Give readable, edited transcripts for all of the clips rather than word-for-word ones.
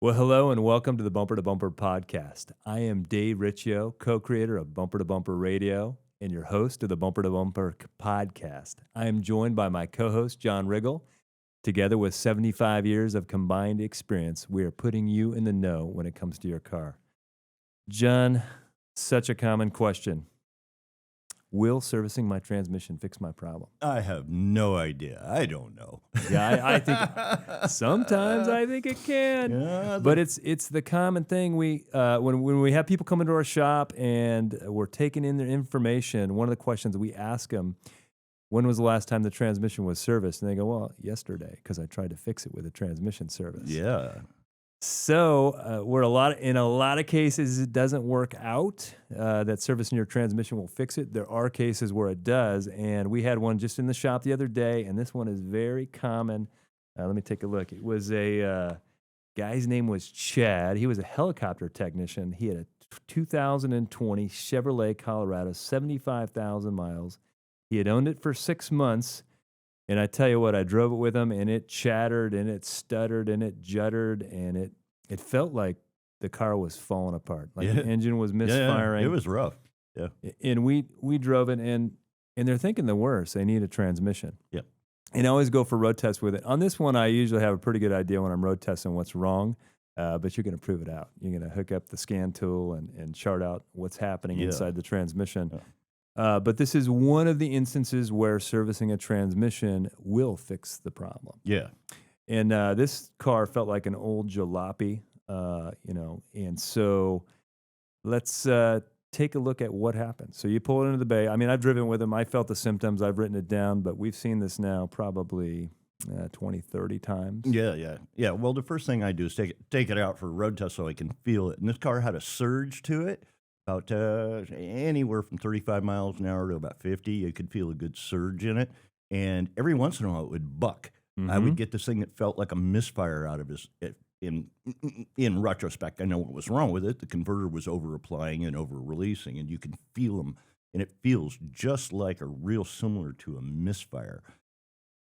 Well, hello and welcome to the Bumper to Bumper podcast. I am Dave Riccio, co-creator of Bumper to Bumper Radio and your host of the Bumper to Bumper podcast. I am joined by my co-host, John Riggle. Together with 75 years of combined experience, we are putting you in the know when it comes to your car. John, such a common question. Will servicing my transmission fix my problem? I have no idea. I don't know. Yeah, I think sometimes I think it can, Yeah, but it's the common thing. When we have people come into our shop and we're taking in their information, one of the questions we ask them, when was the last time the transmission was serviced? And they go, well, yesterday, because I tried to fix it with a transmission service. Yeah. So in a lot of cases, it doesn't work out that servicing your transmission will fix it. There are cases where it does, and we had one just in the shop the other day, and this one is very common. Let me take a look. It was a guy's name was Chad. He was a helicopter technician. He had a 2020 Chevrolet Colorado, 75,000 miles. He had owned it for 6 months. And I tell you what, I drove it with him, and it chattered, and it stuttered, and it juddered, and it felt like the car was falling apart, like the engine was misfiring. It was rough. Yeah. And we drove it, and they're thinking the worst. They need a transmission. Yep. And I always go for road tests with it. On this one, I usually have a pretty good idea when I'm road testing what's wrong, but you're going to prove it out. You're going to hook up the scan tool and chart out what's happening inside the transmission. Yeah. But this is one of the instances where servicing a transmission will fix the problem. Yeah. And this car felt like an old jalopy, and so let's take a look at what happened. So you pull it into the bay. I mean, I've driven with him. I felt the symptoms. I've written it down, but we've seen this now probably 20, 30 times. Yeah. Well, the first thing I do is take it out for a road test so I can feel it. And this car had a surge to it. About anywhere from 35 miles an hour to about 50. You could feel a good surge in it. And every once in a while, it would buck. Mm-hmm. I would get this thing that felt like a misfire out of his. In retrospect, I know what was wrong with it. The converter was over-applying and over-releasing, and you can feel them. And it feels just like similar to a misfire.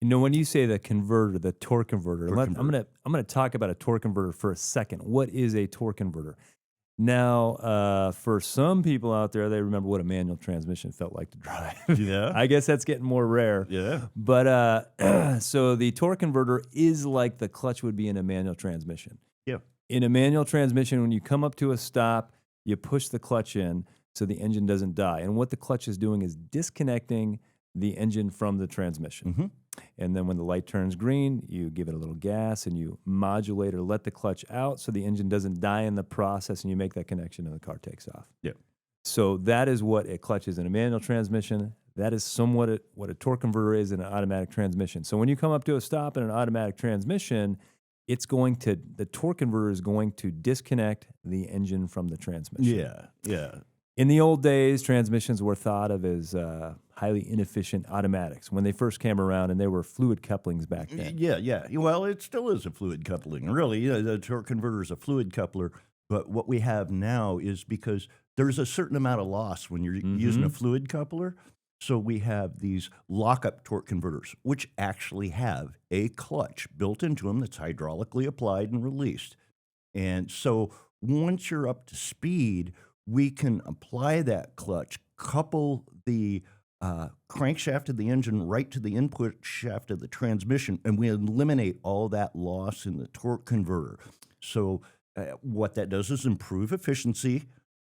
You know, when you say the converter, the torque converter, I'm gonna talk about a torque converter for a second. What is a torque converter? Now, for some people out there, they remember what a manual transmission felt like to drive. Yeah. I guess that's getting more rare. Yeah. But so the torque converter is like the clutch would be in a manual transmission. Yeah. In a manual transmission, when you come up to a stop, you push the clutch in so the engine doesn't die. And what the clutch is doing is disconnecting the engine from the transmission. Mm-hmm. And then when the light turns green, you give it a little gas and you modulate or let the clutch out so the engine doesn't die in the process, and you make that connection and the car takes off. Yeah. So that is what a clutch is in a manual transmission. That is somewhat what a torque converter is in an automatic transmission. So when you come up to a stop in an automatic transmission, the torque converter is going to disconnect the engine from the transmission. Yeah. In the old days, transmissions were thought of as highly inefficient automatics when they first came around, and they were fluid couplings back then. Yeah. Well, it still is a fluid coupling. Really, the torque converter is a fluid coupler. But what we have now is because there's a certain amount of loss when you're using a fluid coupler. So we have these lockup torque converters, which actually have a clutch built into them that's hydraulically applied and released. And so once you're up to speed, we can apply that clutch, couple the crankshaft of the engine right to the input shaft of the transmission, and we eliminate all that loss in the torque converter. So what that does is improve efficiency.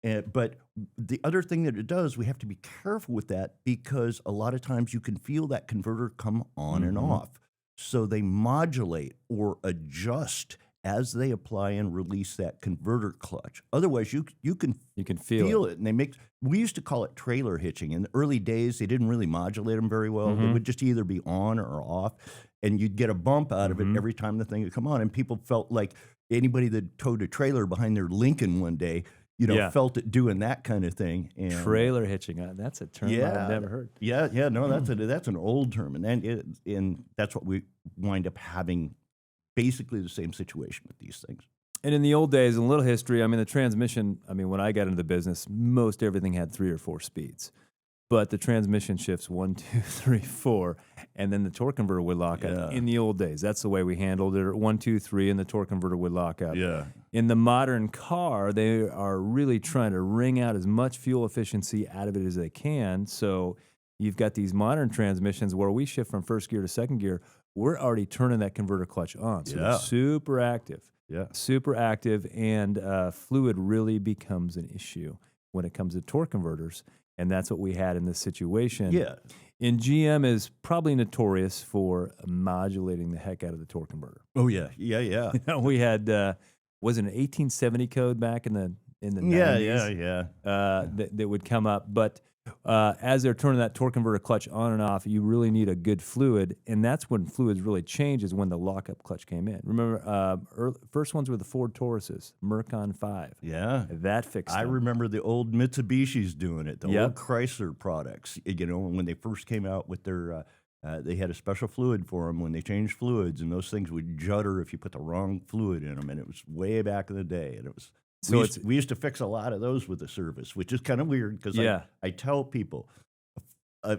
But the other thing that it does, we have to be careful with that because a lot of times you can feel that converter come on and off. So they modulate or adjust as they apply and release that converter clutch. Otherwise, you can feel it. And we used to call it trailer hitching. In the early days, they didn't really modulate them very well. They would just either be on or off, and you'd get a bump out of it every time the thing would come on. And people felt like anybody that towed a trailer behind their Lincoln one day, felt it doing that kind of thing. And trailer hitching, that's a term I've never heard. Yeah, no, that's an old term, and that's what we wind up having. Basically the same situation with these things. And in the old days, in a little history, the transmission, when I got into the business, most everything had 3 or 4 speeds. but the transmission shifts 1, 2, 3, 4, and then the torque converter would lock up. In the old days, that's the way we handled it. 1, 2, 3, and the torque converter would lock up. Yeah. In the modern car, they are really trying to wring out as much fuel efficiency out of it as they can. So you've got these modern transmissions where we shift from first gear to second gear. We're already turning that converter clutch on. So they're super active. Yeah. Super active, and fluid really becomes an issue when it comes to torque converters. And that's what we had in this situation. Yeah. And GM is probably notorious for modulating the heck out of the torque converter. Oh, yeah. Yeah, yeah. We had, was it an 1870 code back in the 90s? Yeah. That would come up. But as they're turning that torque converter clutch on and off, you really need a good fluid. And that's when fluids really change, is when the lockup clutch came in. Remember, first ones were the Ford Tauruses, Mercon 5. Yeah. That fixed I them. remember the old Mitsubishis doing it, the old Chrysler products. You know, when they first came out with their, they had a special fluid for them when they changed fluids, and those things would judder if you put the wrong fluid in them. And it was way back in the day, and it was. So we used to fix a lot of those with the service, which is kind of weird because I tell people a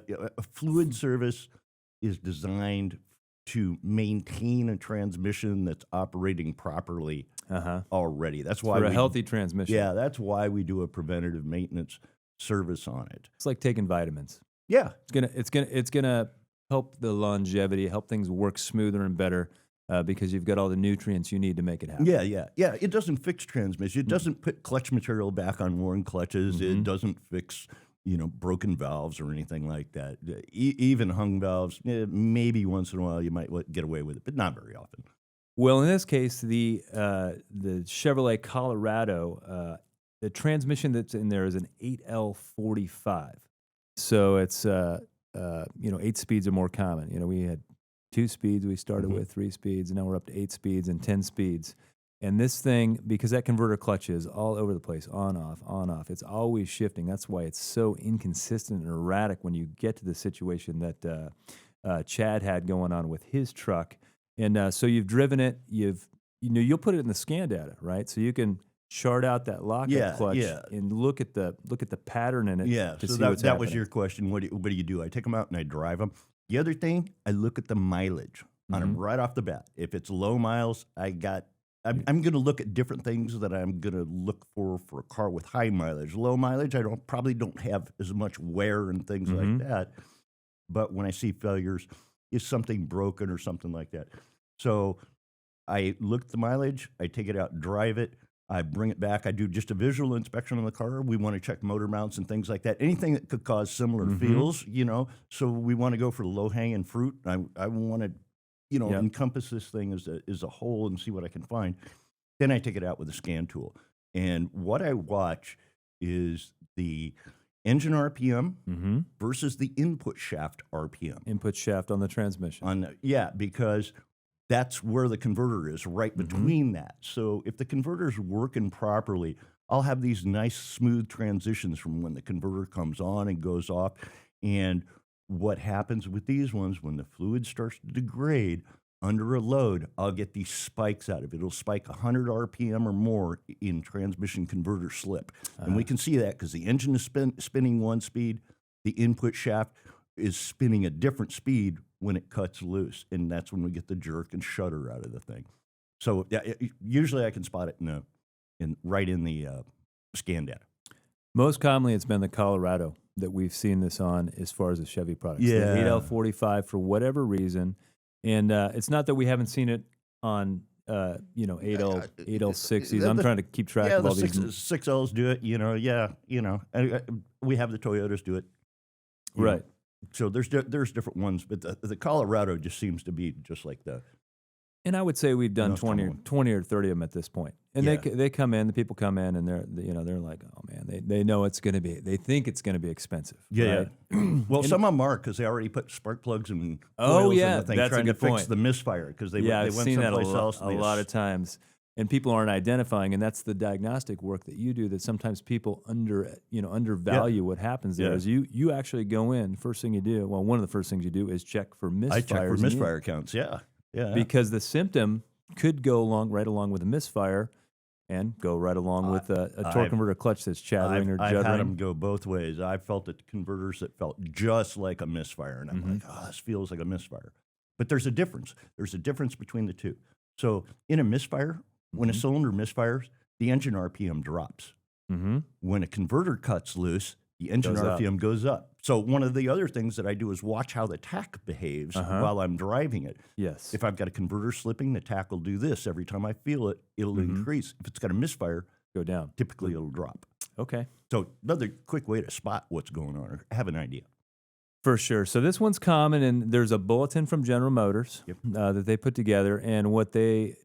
fluid service is designed to maintain a transmission that's operating properly already. That's why for a healthy transmission. Yeah, that's why we do a preventative maintenance service on it. It's like taking vitamins. Yeah, it's gonna help the longevity, help things work smoother and better. Because you've got all the nutrients you need to make it happen. Yeah. It doesn't fix transmission. It doesn't put clutch material back on worn clutches. It doesn't fix, broken valves or anything like that. Even hung valves, maybe once in a while you might get away with it, but not very often. Well, in this case, the Chevrolet Colorado, the transmission that's in there is an 8L45. So it's 8 speeds are more common. We had 2 speeds we started with, 3 speeds, and now we're up to 8 speeds and 10 speeds. And this thing, because that converter clutch is all over the place, on, off, it's always shifting. That's why it's so inconsistent and erratic when you get to the situation that Chad had going on with his truck. And so you've driven it, you'll put it in the scan data, right? So you can chart out that lockup clutch and look at the pattern in it. Yeah, to so see that happening. was your question. What do you do? I take them out and I drive them. The other thing, I look at the mileage on them right off the bat. If it's low miles, I'm going to look at different things that I'm going to look for a car with high mileage. Low mileage, I probably don't have as much wear and things like that. But when I see failures, is something broken or something like that? So I look at the mileage, I take it out and drive it. I bring it back. I do just a visual inspection on the car. We want to check motor mounts and things like that. Anything that could cause similar feels, So we want to go for low-hanging fruit. I want to, encompass this thing as a whole and see what I can find. Then I take it out with a scan tool. And what I watch is the engine RPM versus the input shaft RPM. Input shaft on the transmission. Because that's where the converter is, right between that. So if the converter's working properly, I'll have these nice smooth transitions from when the converter comes on and goes off. And what happens with these ones, when the fluid starts to degrade under a load, I'll get these spikes out of it. It'll spike 100 RPM or more in transmission converter slip. And we can see that because the engine is spinning one speed, the input shaft is spinning a different speed when it cuts loose, and that's when we get the jerk and shudder out of the thing. So usually I can spot it right in the scan data. Most commonly, it's been the Colorado that we've seen this on as far as the Chevy products. Yeah. The 8L45 for whatever reason, and it's not that we haven't seen it on 8L60s. I'm trying to keep track of all these. 6Ls do it. We have the Toyotas do it. Right. So there's different ones, but the Colorado just seems to be just like the. And I would say we've done 20 or 30 of them at this point. And they come in, the people come in, and they're like, oh man, they know it's going to be, they think it's going to be expensive. Yeah. Right? Well, some of them are because they already put spark plugs and oh coils yeah, in the thing, that's trying a good to point. fix the misfire because they I've went seen that someplace else. a lot of times. And people aren't identifying, and that's the diagnostic work that you do. That sometimes people undervalue what happens there. Is you actually go in. First thing you do, well, one of the first things you do is check for misfires. I check for misfire counts. Yeah. Because the symptom could go right along with a misfire, and go right along with a torque converter clutch that's chattering or I've juddering. had them go both ways. I felt at converters that felt just like a misfire, and I'm like, oh, this feels like a misfire. But there's a difference. There's a difference between the two. So in a misfire, when a cylinder misfires, the engine RPM drops. When a converter cuts loose, the engine RPM goes up. So one of the other things that I do is watch how the tach behaves while I'm driving it. Yes. If I've got a converter slipping, the tach will do this. Every time I feel it, it'll increase. If it's got a misfire, Go down. typically it'll drop. Okay. So another quick way to spot what's going on or have an idea. For sure. So this one's common, and there's a bulletin from General Motors that they put together, and what they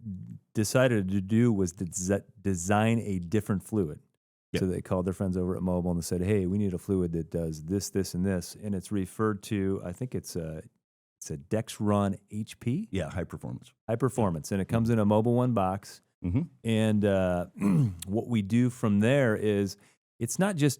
decided to do was design a different fluid. So they called their friends over at Mobile and they said, hey, we need a fluid that does this, this, and this. And it's referred to, I think it's a Dexron HP. Yeah, high performance. High performance. And it comes in a Mobile One box. And what we do from there is it's not just,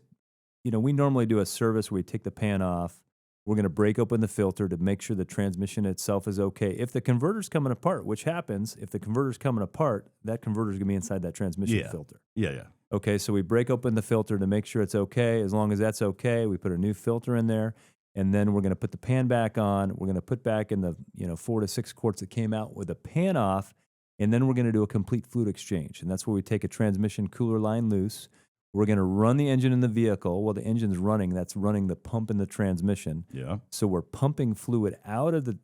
we normally do a service where we take the pan off. We're going to break open the filter to make sure the transmission itself is okay. If the converter's coming apart, which happens, if the converter's coming apart, that converter's going to be inside that transmission filter. Yeah. Okay, so we break open the filter to make sure it's okay. As long as that's okay, we put a new filter in there, and then we're going to put the pan back on. We're going to put back in the 4 to 6 quarts that came out with the pan off, and then we're going to do a complete fluid exchange. And that's where we take a transmission cooler line loose. We're going to run the engine in the vehicle. While the engine's running, that's running the pump in the transmission. Yeah. So we're pumping fluid out of the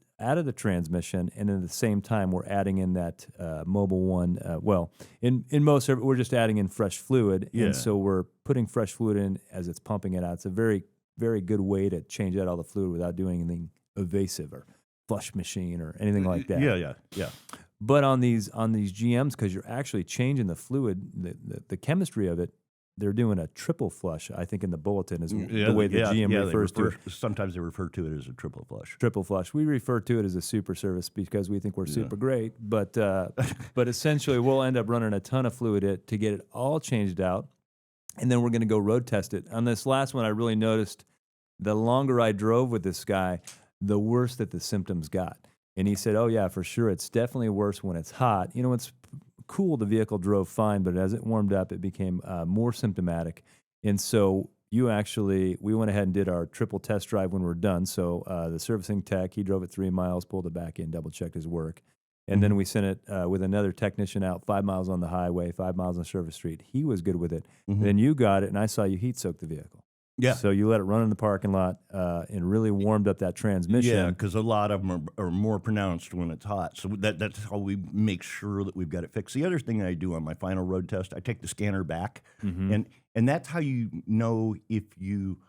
transmission, and at the same time, we're adding in that Mobile One. In most of it, we're just adding in fresh fluid, and so we're putting fresh fluid in as it's pumping it out. It's a very, very good way to change out all the fluid without doing anything evasive or flush machine or anything like that. Yeah. But on these GMs, because you're actually changing the fluid, the chemistry of it, they're doing a triple flush, I think, in the bulletin is the way the GM refers to it. Sometimes they refer to it as a triple flush. Triple flush. We refer to it as a super service because we think we're super great. But essentially, we'll end up running a ton of fluid to get it all changed out, and then we're going to go road test it. On this last one, I really noticed the longer I drove with this guy, the worse that the symptoms got. And he said, oh, yeah, for sure. It's definitely worse when it's hot. It's cool, the vehicle drove fine, but as it warmed up, it became more symptomatic. And so we went ahead and did our triple test drive when we're done. So the servicing tech, he drove it 3 miles, pulled it back in, double-checked his work. And then we sent it with another technician out 5 miles on the highway, 5 miles on Service Street. He was good with it. Then you got it, and I saw you heat-soak the vehicle. Yeah. So you let it run in the parking lot and really warmed up that transmission. Yeah, because a lot of them are more pronounced when it's hot. So that's how we make sure that we've got it fixed. The other thing I do on my final road test, I take the scanner back, and that's how you know if you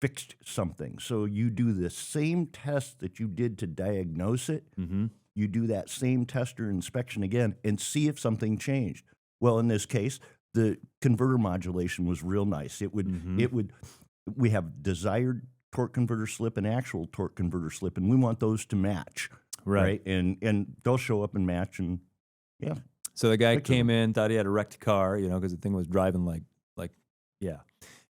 fixed something. So you do the same test that you did to diagnose it. You do that same test or inspection again and see if something changed. Well, in this case, the converter modulation was real nice. We have desired torque converter slip and actual torque converter slip, and we want those to match, right? And they'll show up and match, and So the guy came in, thought he had a wrecked car, because the thing was driving like.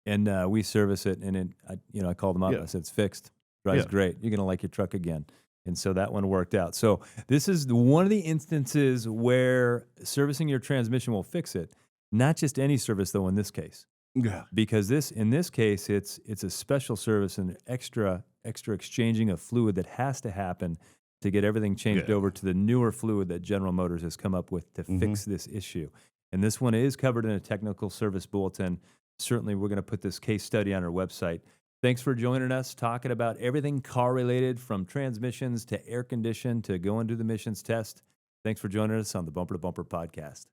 And we service it, and I called him up. I said, it's fixed, drives great. You're gonna like your truck again. And so that one worked out. So this is one of the instances where servicing your transmission will fix it. Not just any service, though, in this case. Yeah. Because in this case, it's a special service and extra exchanging of fluid that has to happen to get everything changed over to the newer fluid that General Motors has come up with to fix this issue. And this one is covered in a technical service bulletin. Certainly, we're going to put this case study on our website. Thanks for joining us, talking about everything car-related, from transmissions to air condition to going to the emissions test. Thanks for joining us on the Bumper to Bumper podcast.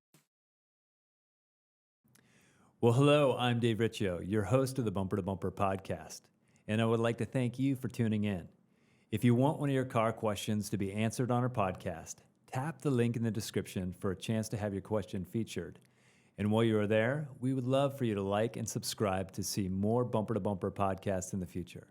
Well, hello, I'm Dave Riccio, your host of the Bumper to Bumper podcast, and I would like to thank you for tuning in. If you want one of your car questions to be answered on our podcast, tap the link in the description for a chance to have your question featured. And while you are there, we would love for you to like and subscribe to see more Bumper to Bumper podcasts in the future.